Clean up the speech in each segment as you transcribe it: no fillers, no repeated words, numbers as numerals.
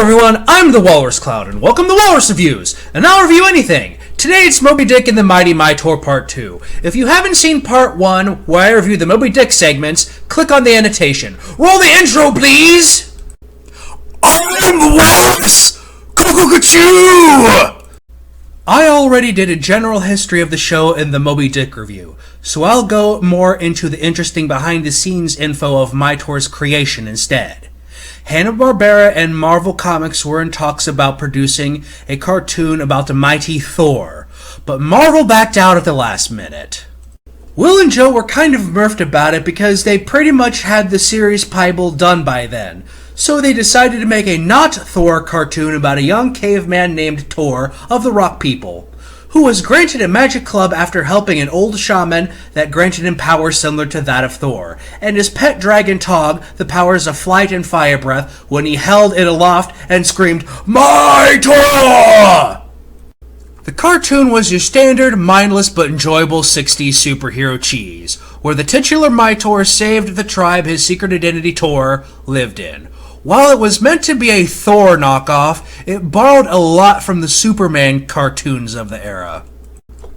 Hello everyone, I'm the thewalrusclown, and welcome to Walrus Reviews, and I'll review anything. Today it's Moby Dick and the Mighty Mightor Part 2. If you haven't seen Part 1, where I review the Moby Dick segments, click on the annotation. Roll the intro, please! I'm the Walrus! Cuckoo-cuckoo! I already did a general history of the show in the Moby Dick review, so I'll go more into the interesting behind-the-scenes info of Mightor's creation instead. Hanna-Barbera and Marvel Comics were in talks about producing a cartoon about the mighty Thor, but Marvel backed out at the last minute. Will and Joe were kind of miffed about it because they pretty much had the series Bible done by then, so they decided to make a not Thor cartoon about a young caveman named Tor of the Rock People, who was granted a magic club after helping an old shaman that granted him powers similar to that of Thor, and his pet dragon Tog the powers of flight and fire breath when he held it aloft and screamed, Mightor! The cartoon was your standard, mindless but enjoyable 60s superhero cheese, where the titular Mightor saved the tribe his secret identity Tor lived in. While it was meant to be a Thor knockoff, it borrowed a lot from the Superman cartoons of the era.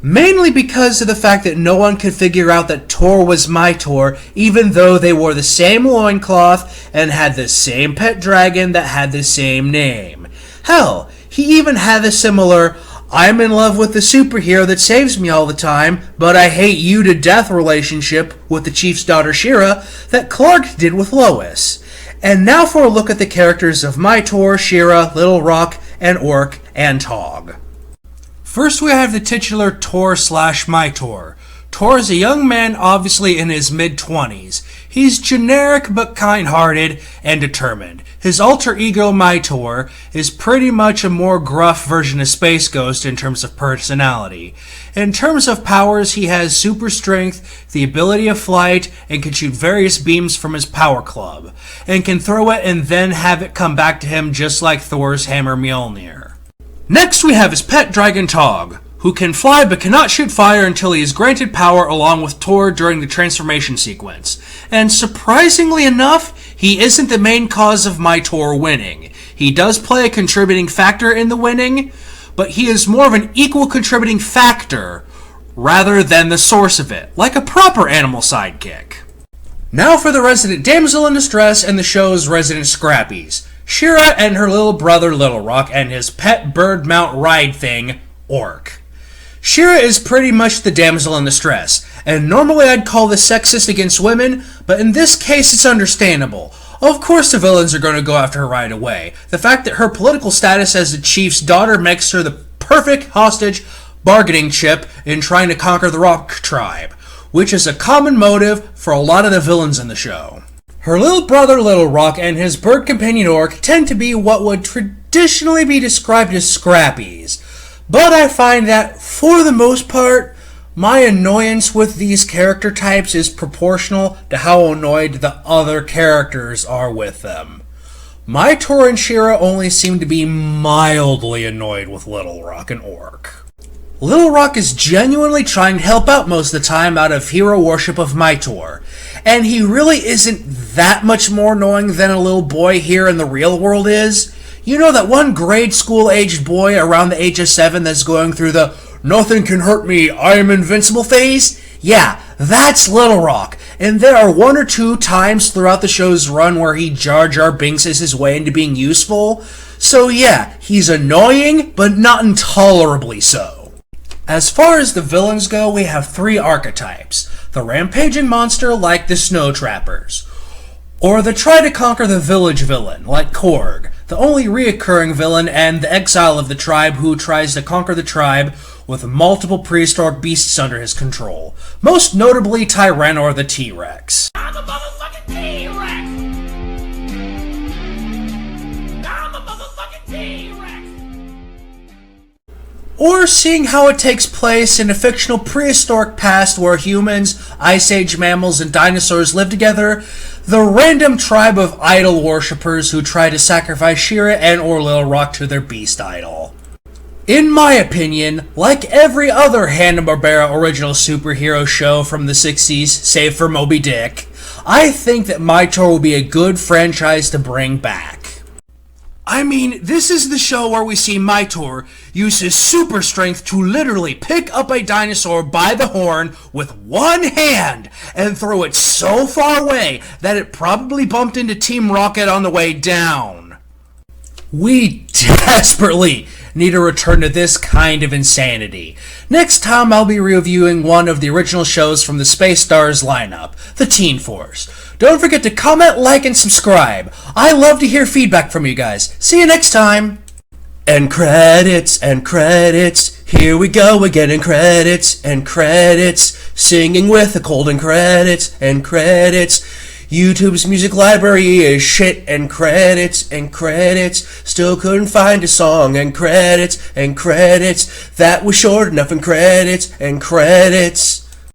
Mainly because of the fact that no one could figure out that Tor was Mightor, even though they wore the same loincloth and had the same pet dragon that had the same name. Hell, he even had a similar, I'm in love with the superhero that saves me all the time, but I hate you to death relationship with the chief's daughter She-Ra that Clark did with Lois. And now for a look at the characters of Mightor, She-Ra, Little Rock, and Orc, and Tog. First we have the titular Tor/Mightor. Tor is a young man obviously in his mid-20s. He's generic but kind-hearted and determined. His alter ego Mightor is pretty much a more gruff version of Space Ghost in terms of personality. In terms of powers, he has super strength, the ability of flight, and can shoot various beams from his power club, and can throw it and then have it come back to him just like Thor's hammer Mjolnir. Next we have his pet dragon Tog, who can fly but cannot shoot fire until he is granted power along with Tor during the transformation sequence. And surprisingly enough, he isn't the main cause of Mightor winning. He does play a contributing factor in the winning, but he is more of an equal contributing factor rather than the source of it, like a proper animal sidekick. Now for the resident damsel in distress and the show's resident scrappies, She-Ra and her little brother Little Rock and his pet bird mount ride thing, Orc. She-Ra is pretty much the damsel in distress, and normally I'd call this sexist against women, but in this case it's understandable. Of course the villains are going to go after her right away. The fact that her political status as the chief's daughter makes her the perfect hostage bargaining chip in trying to conquer the Rock tribe, which is a common motive for a lot of the villains in the show. Her little brother Little Rock and his bird companion Orc tend to be what would traditionally be described as scrappies, but I find that, for the most part, my annoyance with these character types is proportional to how annoyed the other characters are with them. Mightor and She-Ra only seem to be mildly annoyed with Little Rock and Orc. Little Rock is genuinely trying to help out most of the time out of hero worship of Mightor, and he really isn't that much more annoying than a little boy here in the real world is. You know that one grade school-aged boy around the age of 7 that's going through the nothing can hurt me, I am invincible phase? Yeah, that's Little Rock, and there are one or two times throughout the show's run where he Jar Jar Binkses his way into being useful. So yeah, he's annoying, but not intolerably so. As far as the villains go, we have three archetypes. The rampaging monster like the Snow Trappers, or the try to conquer the village villain like Korg, the only reoccurring villain and the exile of the tribe who tries to conquer the tribe with multiple prehistoric beasts under his control, most notably Tyrannor the T-Rex. I'm the motherfucking T-Rex! I'm the motherfucking T-Rex! Or seeing how it takes place in a fictional prehistoric past where humans, Ice Age mammals, and dinosaurs live together, the random tribe of idol worshippers who try to sacrifice She-Ra and or Little Rock to their beast idol. In my opinion, like every other Hanna-Barbera original superhero show from the 60s, save for Moby Dick, I think that Mightor will be a good franchise to bring back. I mean, this is the show where we see Mightor use his super strength to literally pick up a dinosaur by the horn with one hand and throw it so far away that it probably bumped into Team Rocket on the way down. We desperately need a return to this kind of insanity. Next time I'll be reviewing one of the original shows from the Space Stars lineup, the Teen Force. Don't forget to comment, like, and subscribe. I love to hear feedback from you guys. See you next time. And credits, here we go again, and credits, singing with the cold, and credits. YouTube's music library is shit, and credits, still couldn't find a song, and credits, that was short enough, and credits.